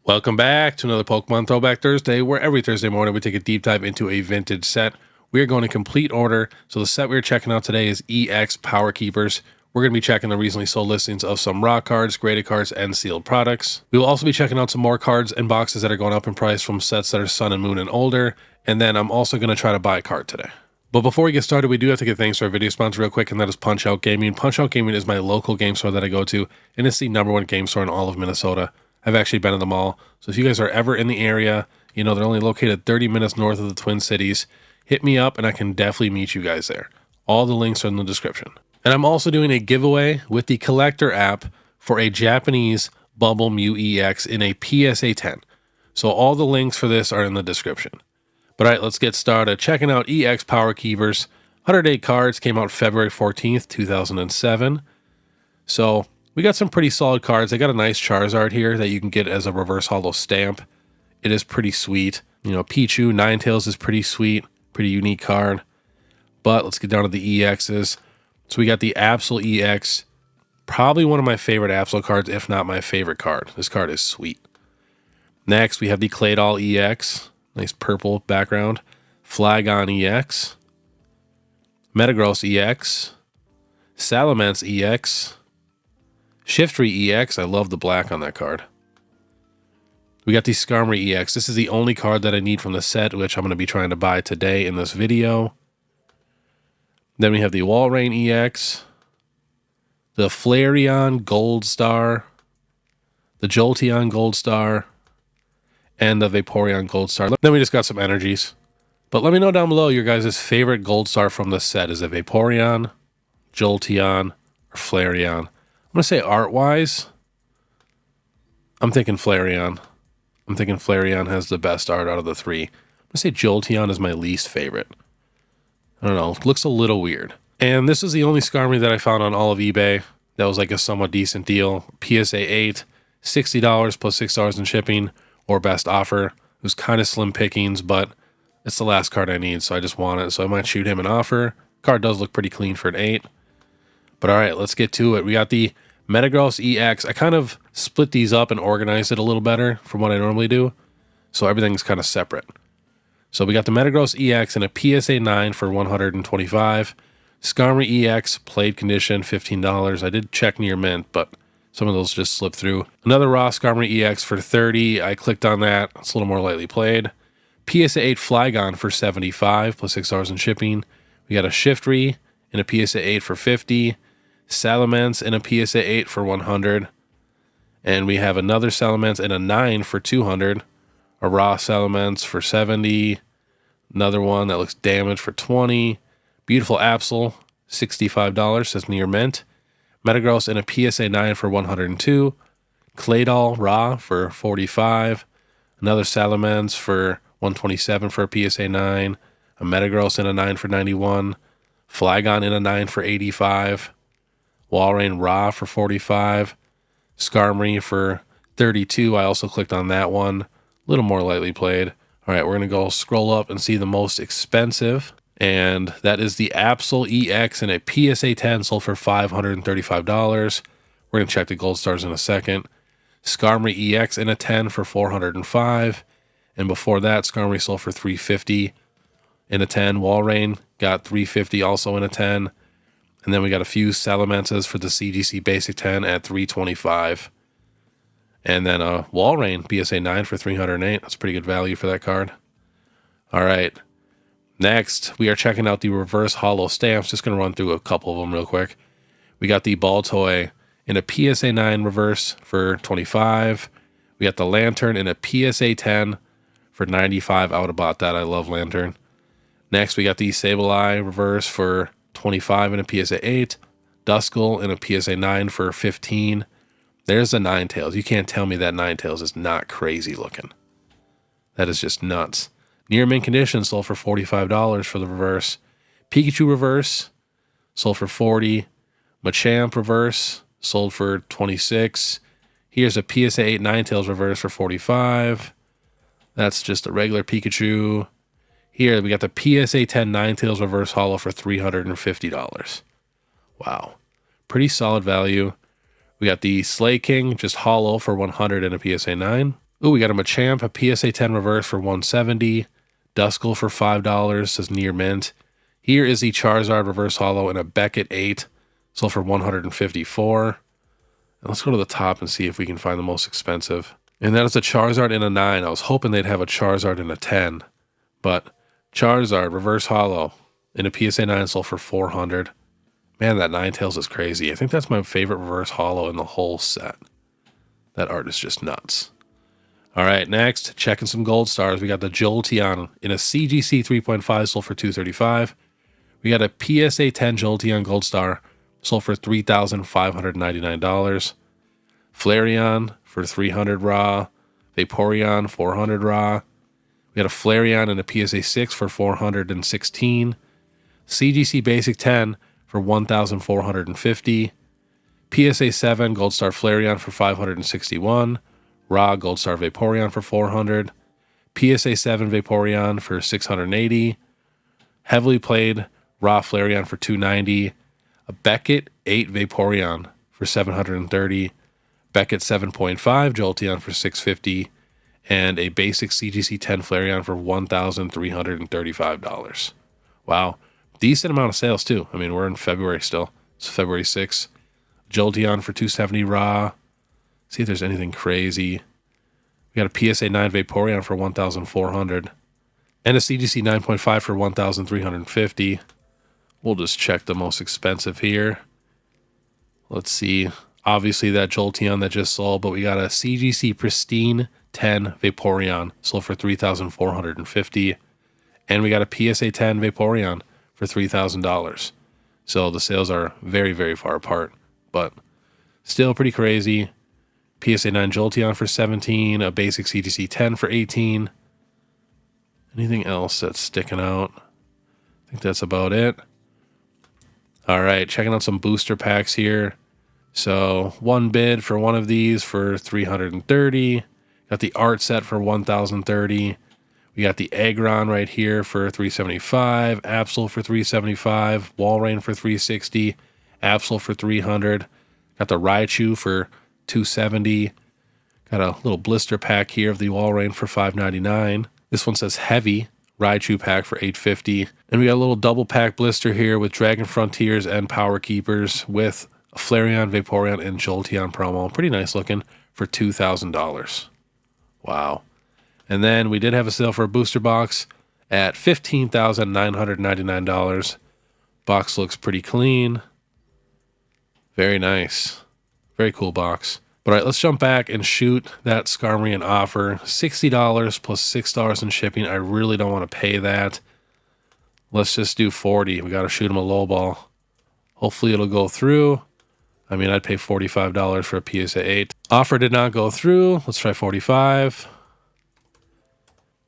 Welcome back to another Pokemon Throwback Thursday, where every Thursday morning we take a deep dive into a vintage set. We are going in complete order. So the set we're checking out today is EX Power Keepers. We're going to be checking the recently sold listings of some raw cards, graded cards, and sealed products. We will also be checking out some more cards and boxes that are going up in price from sets that are Sun and Moon and older. And then I'm also going to try to buy a card today. But before we get started, we do have to give thanks to our video sponsor real quick, and that is Punch-Out Gaming. Punch-Out Gaming is my local game store that I go to, and it's the #1 game store in all of Minnesota. I've actually been to them all. So if you guys are ever in the area, you know, they're only located 30 minutes north of the Twin Cities, hit me up and I can definitely meet you guys there. All the links are in the description. And I'm also doing a giveaway with the Collectr app for a Japanese Bubble Mew EX in a PSA 10. So all the links for this are in the description. But all right, let's get started. Checking out EX Power Keepers. 108 cards, came out February 14th, 2007. So we got some pretty solid cards. They got a nice Charizard here that you can get as a reverse holo stamp. It is pretty sweet. You know, Pichu, Ninetales is pretty sweet. Pretty unique card. But let's get down to the EXs. So we got the Absol EX. Probably one of my favorite Absol cards, if not my favorite card. This card is sweet. Next, we have the Claydol EX. Nice purple background. Flygon EX. Metagross EX. Salamence EX. Shiftry EX. I love the black on that card. We got the Skarmory EX. This is the only card that I need from the set, which I'm going to be trying to buy today in this video. Then we have the Walrein EX. The Flareon Gold Star. The Jolteon Gold Star. And the Vaporeon Gold Star. Then we just got some energies. But let me know down below your guys' favorite Gold Star from the set. Is it Vaporeon, Jolteon, or Flareon? I'm going to say art-wise, I'm thinking Flareon. I'm thinking Flareon has the best art out of the three. I'm going to say Jolteon is my least favorite. I don't know. It looks a little weird. And this is the only Skarmory that I found on all of eBay. That was like a somewhat decent deal. PSA 8, $60 plus $6 in shipping, or best offer. It was kind of slim pickings, but it's the last card I need, so I just want it. So I might shoot him an offer. Card does look pretty clean for an 8. But all right, let's get to it. We got the Metagross EX. I kind of split these up and organized it a little better from what I normally do. So everything's kind of separate. So we got the Metagross EX in a PSA 9 for $125. Skarmory EX, played condition, $15. I did check near mint, but some of those just slipped through. Another raw Skarmory EX for $30. I clicked on that. It's a little more lightly played. PSA 8 Flygon for $75 plus $6 in shipping. We got a Shiftry in a PSA 8 for $50. Salamence in a PSA 8 for $100. And we have another Salamence in a 9 for $200. A raw Salamence for $70. Another one that looks damaged for $20. Beautiful Absol, $65, says near mint. Metagross in a PSA 9 for $102. Claydol raw for $45. Another Salamence for $127 for a PSA 9. A Metagross in a 9 for $91. Flygon in a 9 for $85. Walrein raw for $45. Skarmory for $32. I also clicked on that one. A little more lightly played. All right, we're going to go scroll up and see the most expensive. And that is the Absol EX in a PSA 10, sold for $535. We're going to check the gold stars in a second. Skarmory EX in a 10 for $405. And before that, Skarmory sold for $350 in a 10. Walrein got $350 also in a 10. And then we got a few Salamences for the CGC Basic 10 at $325. And then a Walrein PSA 9 for $308. That's pretty good value for that card. All right. Next, we are checking out the reverse holo stamps. Just going to run through a couple of them real quick. We got the Baltoy in a PSA 9 reverse for $25. We got the Lantern in a PSA 10 for $95. I would have bought that. I love Lantern. Next, we got the Sableye reverse for $25 in a PSA 8. Duskull in a PSA 9 for $15. There's the Ninetales. You can't tell me that Ninetales is not crazy looking. That is just nuts. Near mint condition sold for $45 for the reverse. Pikachu reverse sold for $40. Machamp reverse sold for $26. Here's a PSA 8 Ninetales reverse for $45. That's just a regular Pikachu. Here we got the PSA 10 Ninetales reverse holo for $350. Wow. Pretty solid value. We got the Slay King, just holo for $100 in a PSA 9. Ooh, we got a Machamp, a PSA 10 reverse for $170. Duskull for $5, says near mint. Here is the Charizard reverse holo and a Beckett 8, sold for $154. And let's go to the top and see if we can find the most expensive. And that is a Charizard in a 9. I was hoping they'd have a Charizard in a 10. But Charizard reverse holo in a PSA 9 sold for $400. Man, that Ninetales is crazy. I think that's my favorite reverse holo in the whole set. That art is just nuts. All right, next, checking some gold stars. We got the Jolteon in a CGC 3.5 sold for $235. We got a PSA 10 Jolteon Gold Star sold for $3,599. Flareon for $300 raw. Vaporeon $400 raw. We got a Flareon in a PSA 6 for $416. CGC Basic 10 for $1,450. PSA 7 Gold Star Flareon for $561. Raw Gold Star Vaporeon for $400. PSA 7 Vaporeon for $680. Heavily played Raw Flareon for $290. A Beckett 8 Vaporeon for $730. Beckett 7.5 Jolteon for $650. And a basic CGC 10 Flareon for $1,335. Wow. Decent amount of sales too. I mean, we're in February still. It's February 6th. Jolteon for $270 raw. See if there's anything crazy. We got a PSA 9 Vaporeon for $1,400. And a CGC 9.5 for $1,350. We'll just check the most expensive here. Let's see. Obviously that Jolteon that just sold, but we got a CGC Pristine 10 Vaporeon sold for $3,450. And we got a PSA 10 Vaporeon for $3,000. So the sales are very, very far apart, but still pretty crazy. PSA 9 Jolteon for $17, a basic CGC 10 for $18. Anything else that's sticking out? I think that's about it. All right, checking out some booster packs here. So one bid for one of these for $330. Got the art set for $1,030. We got the Aggron right here for $375. Absol for $375. Walrein for $360. Absol for $300. Got the Raichu for $270. Got a little blister pack here of the Walrein for $599. This one says heavy Raichu pack for $850. And we got a little double pack blister here with Dragon Frontiers and Power Keepers with a Flareon, Vaporeon, and Jolteon promo. Pretty nice looking for $2,000. Wow. And then we did have a sale for a booster box at $15,999. Box looks pretty clean. Very nice. Very cool box. But all right, let's jump back and shoot that Skarmory offer. $60 plus $6 in shipping. I really don't want to pay that. Let's just do $40. We got to shoot him a low ball. Hopefully it'll go through. I mean, I'd pay $45 for a PSA 8. Offer did not go through. Let's try $45.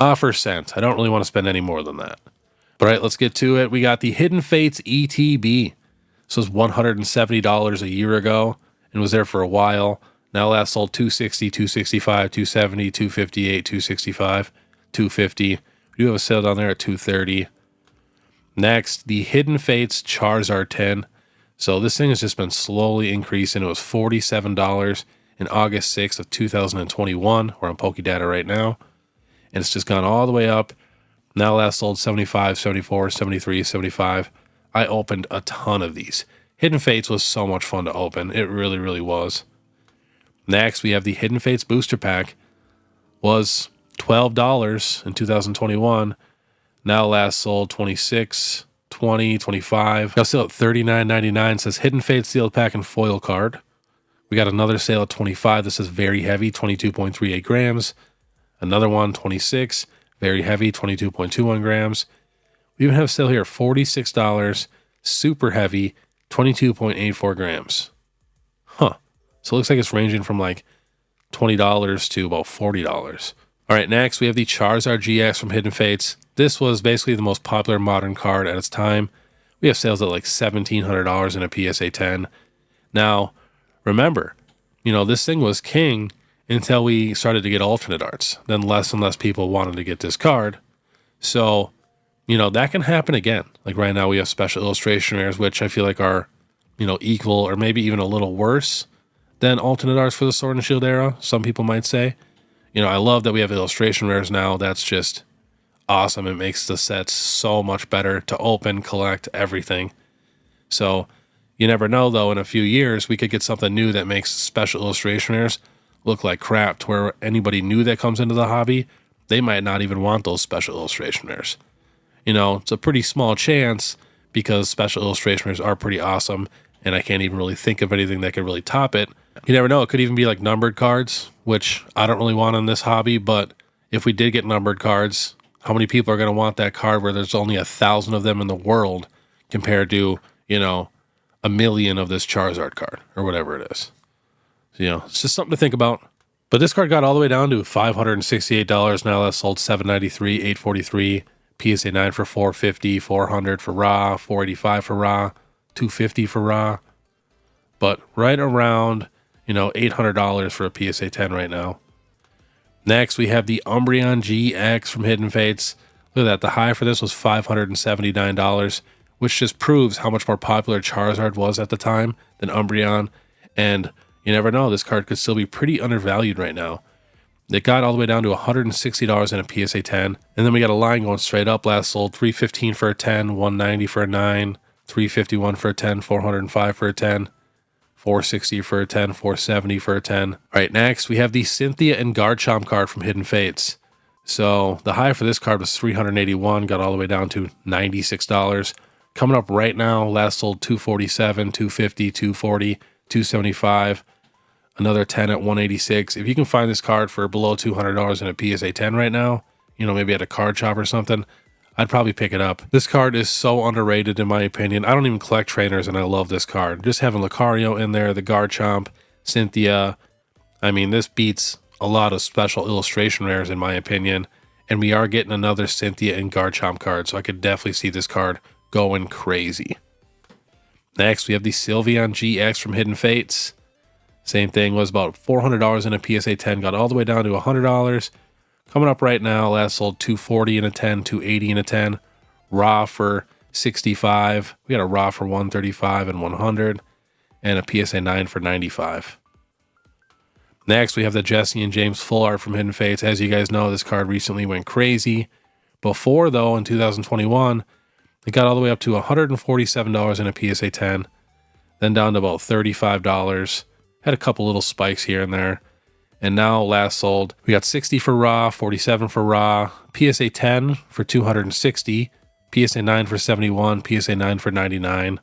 Offer sent. I don't really want to spend any more than that. All right, let's get to it. We got the Hidden Fates ETB. This was $170 a year ago and was there for a while. Now last sold $260, $265, $270, $258, $265, $250. We do have a sale down there at $230. Next, the Hidden Fates Charizard 10. So this thing has just been slowly increasing. It was $47 in August 6th of 2021. We're on PokeData right now. And it's just gone all the way up. Now last sold 75, 74, 73, 75. I opened a ton of these. Hidden Fates was so much fun to open. It really, really was. Next, we have the Hidden Fates booster pack. Was $12 in 2021. Now last sold 26, 20, 25. Got a sale at $39.99. Says Hidden Fates sealed pack and foil card. We got another sale at 25. This is very heavy, 22.38 grams. Another one, 26. Very heavy, 22.21 grams. We even have a sale here, $46. Super heavy, 22.84 grams. Huh. So it looks like it's ranging from like $20 to about $40. All right, next we have the Charizard GX from Hidden Fates. This was basically the most popular modern card at its time. We have sales at like $1,700 in a PSA 10. Now, remember, this thing was king until we started to get alternate arts. Then less and less people wanted to get this card. So, that can happen again. Like right now we have special illustration rares, which I feel like are, equal or maybe even a little worse than alternate arts for the Sword and Shield era, some people might say. You know, I love that we have illustration rares now. That's just awesome. It makes the sets so much better to open, collect, everything. So you never know, though, in a few years, we could get something new that makes special illustration rares look like crap, to where anybody new that comes into the hobby, they might not even want those special illustration rares. You know, it's a pretty small chance because special illustration rares are pretty awesome, and I can't even really think of anything that could really top it. You never know. It could even be like numbered cards, which I don't really want in this hobby, but if we did get numbered cards, how many people are going to want that card where there's only 1,000 of them in the world compared to, you know, 1 million of this Charizard card or whatever it is? So, you know, it's just something to think about. But this card got all the way down to $568. Now that's sold $793, $843, PSA 9 for $450, $400 for raw, $485 for raw, $250 for raw. But right around, you know, $800 for a PSA 10 right now. Next, we have the Umbreon GX from Hidden Fates. Look at that. The high for this was $579, which just proves how much more popular Charizard was at the time than Umbreon. And you never know, this card could still be pretty undervalued right now. It got all the way down to $160 in a PSA 10. And then we got a line going straight up. Last sold $315 for a 10, $190 for a 9, $351 for a 10, $405 for a 10, $460 for a 10, $470 for a 10. All right, next we have the Cynthia and Garchomp card from Hidden Fates. So the high for this card was $381, got all the way down to $96. Coming up right now, last sold $247, $250, $240, $275. Another 10 at $186. If you can find this card for below $200 in a PSA 10 right now, you know, maybe at a card shop or something, I'd probably pick it up. This card is so underrated in my opinion. I don't even collect trainers and I love this card. Just having Lucario in there, the Garchomp, Cynthia. I mean, this beats a lot of special illustration rares in my opinion. And we are getting another Cynthia and Garchomp card, so I could definitely see this card going crazy. Next, we have the Sylveon GX from Hidden Fates. Same thing, was about $400 in a PSA 10, got all the way down to $100. Coming up right now, last sold $240 in a 10, $280 in a 10. Raw for $65. We got a raw for $135 and $100, and a PSA 9 for $95. Next, we have the Jesse and James Full Art from Hidden Fates. As you guys know, this card recently went crazy. Before, though, in 2021, it got all the way up to $147 in a PSA 10, then down to about $35. Had a couple little spikes here and there. And now last sold, we got 60 for raw, 47 for raw, PSA 10 for 260, PSA 9 for 71, PSA 9 for 99.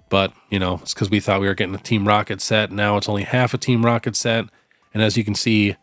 But, you know, it's because we thought we were getting a Team Rocket set. Now it's only half a Team Rocket set. And as you can see,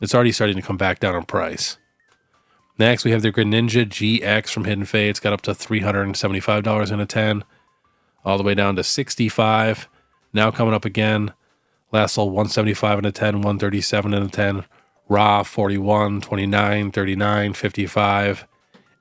it's already starting to come back down in price. Next, we have the Greninja GX from Hidden Fates. Got up to $375 in a 10, all the way down to $65. Now coming up again. Last sold $175 in a 10, $137 in a 10. Raw, $41, $29, $39, $55.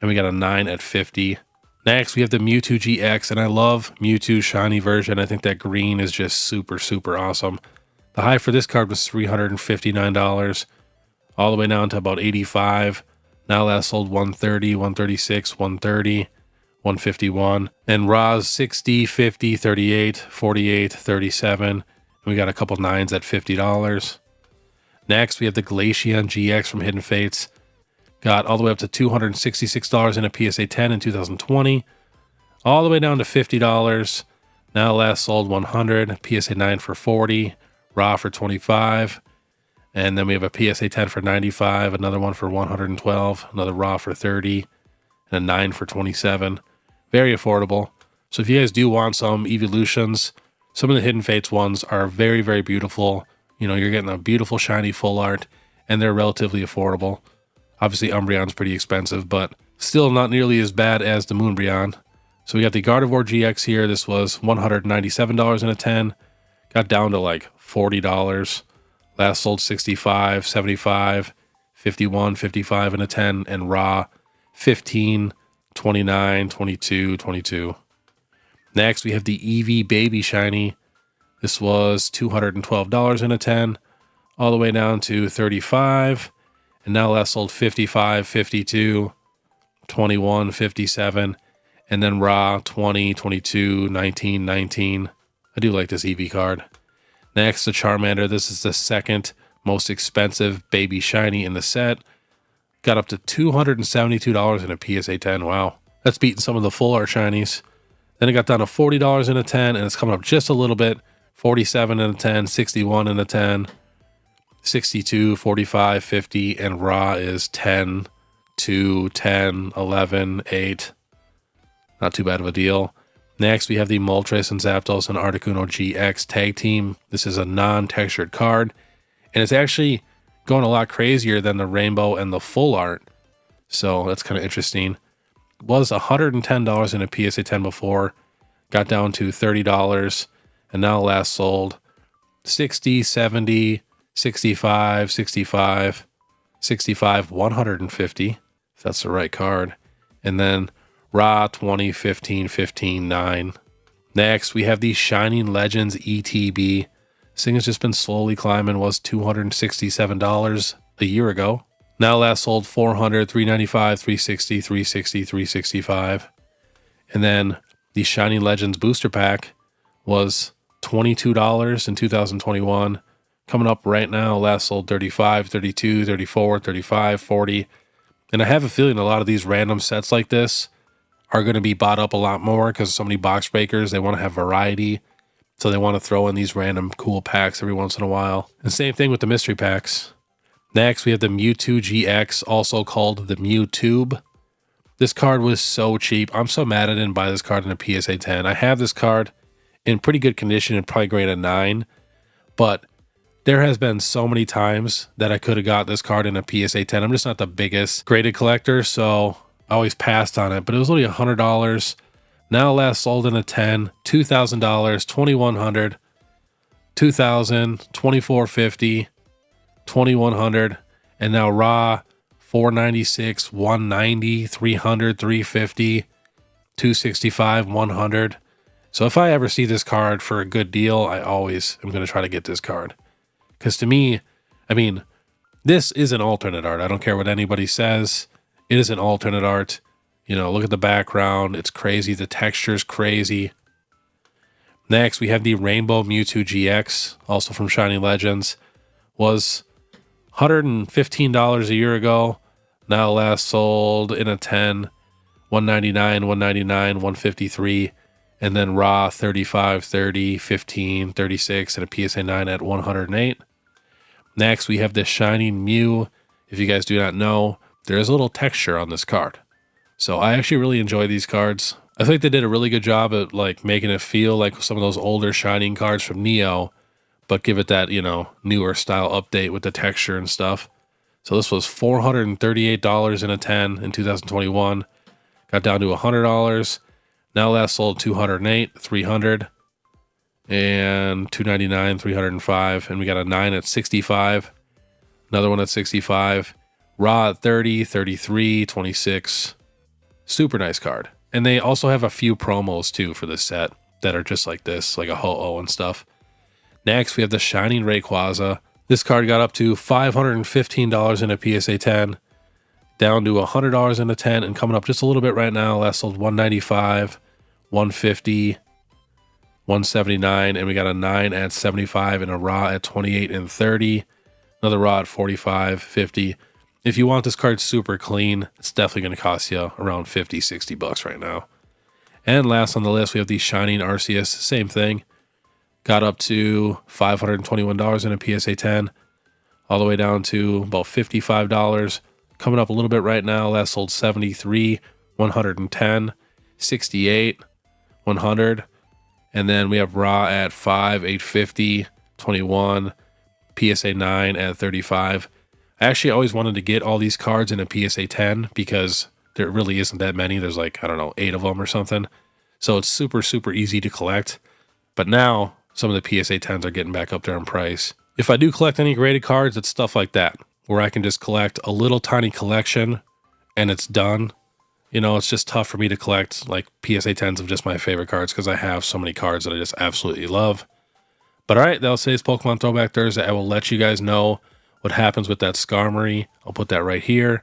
And we got a 9 at $50. Next, we have the Mewtwo GX. And I love Mewtwo's shiny version. I think that green is just super, super awesome. The high for this card was $359. All the way down to about $85. Now last sold $130, $136, $130, $151. And Raws $60, $50, $38, $48, $37. We got a couple 9s at $50. Next, we have the Glaceon GX from Hidden Fates. Got all the way up to $266 in a PSA 10 in 2020. All the way down to $50. Now last sold $100, PSA 9 for $40, raw for $25. And then we have a PSA 10 for $95, another one for $112, another raw for $30, and a 9 for $27. Very affordable. So if you guys do want some evolutions, some of the Hidden Fates ones are very, very beautiful. You know, you're getting a beautiful, shiny full art, and they're relatively affordable. Obviously, Umbreon's pretty expensive, but still not nearly as bad as the Moonbreon. So we got the Gardevoir GX here. This was $197 in a 10. Got down to like $40. Last sold $65, $75, $51, $55 in a 10, and raw $15, $29, $22, $22. Next, we have the Eevee Baby Shiny. This was $212 in a 10, all the way down to $35, and now last sold $55, $52, $21, $57, and then raw $20, $22, $19, $19. I do like this Eevee card. Next, the Charmander. This is the second most expensive baby shiny in the set. Got up to $272 in a PSA 10. Wow. That's beating some of the full art shinies. Then it got down to $40 in a 10, and it's coming up just a little bit. 47 in a 10, 61 in a 10, 62, 45, 50, and raw is 10, 2, 10, 11, 8. Not too bad of a deal. Next, we have the Moltres and Zapdos and Articuno GX Tag Team. This is a non-textured card, and it's actually going a lot crazier than the rainbow and the full art. So that's kind of interesting. It was $110 in a PSA 10 before, got down to $30, and now last sold 60, 70, 65, 65, 65, 150, if that's the right card. And then raw 20, 15, 15, 9. Next, we have the Shining Legends ETB. This thing has just been slowly climbing, was $267 a year ago. Now last sold 400, 395, 360, 360, 365. And then the Shining Legends booster pack was $22 in 2021. Coming up right now, last sold 35, 32, 34, 35, 40. And I have a feeling a lot of these random sets like this are going to be bought up a lot more because so many box breakers, they want to have variety. So they want to throw in these random cool packs every once in a while. And same thing with the mystery packs. Next, we have the Mewtwo GX, also called the Mewtube. This card was so cheap. I'm so mad I didn't buy this card in a PSA 10. I have this card in pretty good condition and probably grade a 9. But there has been so many times that I could have got this card in a PSA 10. I'm just not the biggest graded collector, so I always passed on it. But it was only $100. Now last sold in a 10, $2,000, $2,100, $2,000, $2,450, $2,100, and now raw $496, $190, $300, $350, $265, $100. So if I ever see this card for a good deal, I always am going to try to get this card. Because to me, I mean, this is an alternate art. I don't care what anybody says. It is an alternate art. You know, look at the background. It's crazy. The texture's crazy. Next, we have the Rainbow Mewtwo GX, also from Shining Legends. Was $115 a year ago. Now last sold in a 10, $199, $199, $153, and then raw 35, 30, 15, 36, and a PSA 9 at $108. Next, we have the Shining Mew. If you guys do not know, there is a little texture on this card. So I actually really enjoy these cards. I think they did a really good job at like making it feel like some of those older Shining cards from Neo, but give it that, you know, newer style update with the texture and stuff. So this was $438 in a 10 in 2021. Got down to $100. Now last sold $208, $300, and $299, $305. And we got a 9 at $65. Another one at $65. Raw at $30, $33, $26. Super nice card. And they also have a few promos too for this set that are just like this, like a ho-oh and stuff. Next, we have the Shining Rayquaza. This card got up to $515 in a PSA 10, down to $100 in a 10, and coming up just a little bit right now. Last sold $195, $150, $179, and we got a 9 at $75 and a raw at $28 and $30. Another raw at $45, $50. If you want this card super clean, it's definitely going to cost you around $50, $60 right now. And last on the list, we have the Shining Arceus. Same thing. Got up to $521 in a PSA 10, all the way down to about $55. Coming up a little bit right now. Last sold $73, $110, $68, $100. And then we have raw at $5, $850, $21, PSA 9 at $35. I actually always wanted to get all these cards in a PSA 10 because there really isn't that many. There's like, I don't know, 8 of them or something. So it's super, super easy to collect. But now some of the PSA 10s are getting back up there in price. If I do collect any graded cards, it's stuff like that, where I can just collect a little tiny collection and it's done. You know, it's just tough for me to collect like PSA 10s of just my favorite cards because I have so many cards that I just absolutely love. But all right, that'll say it's Pokemon Throwback Thursday. I will let you guys know what happens with that Skarmory. I'll put that right here.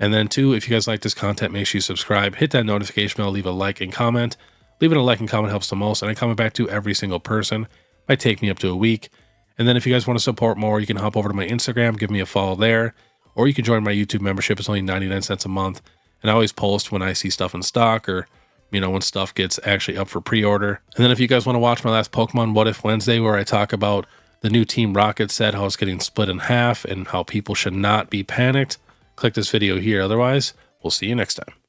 And then too, if you guys like this content, make sure you subscribe, hit that notification bell, leave a like and comment. Leaving a like and comment helps the most, and I comment back to every single person. Might take me up to a week. And then if you guys want to support more, you can hop over to my Instagram, give me a follow there, or you can join my YouTube membership. It's only 99 cents a month. And I always post when I see stuff in stock, or when stuff gets actually up for pre-order. And then if you guys want to watch my last Pokemon What If Wednesday, where I talk about the new Team Rocket set, how it's getting split in half, and how people should not be panicked, click this video here. Otherwise, we'll see you next time.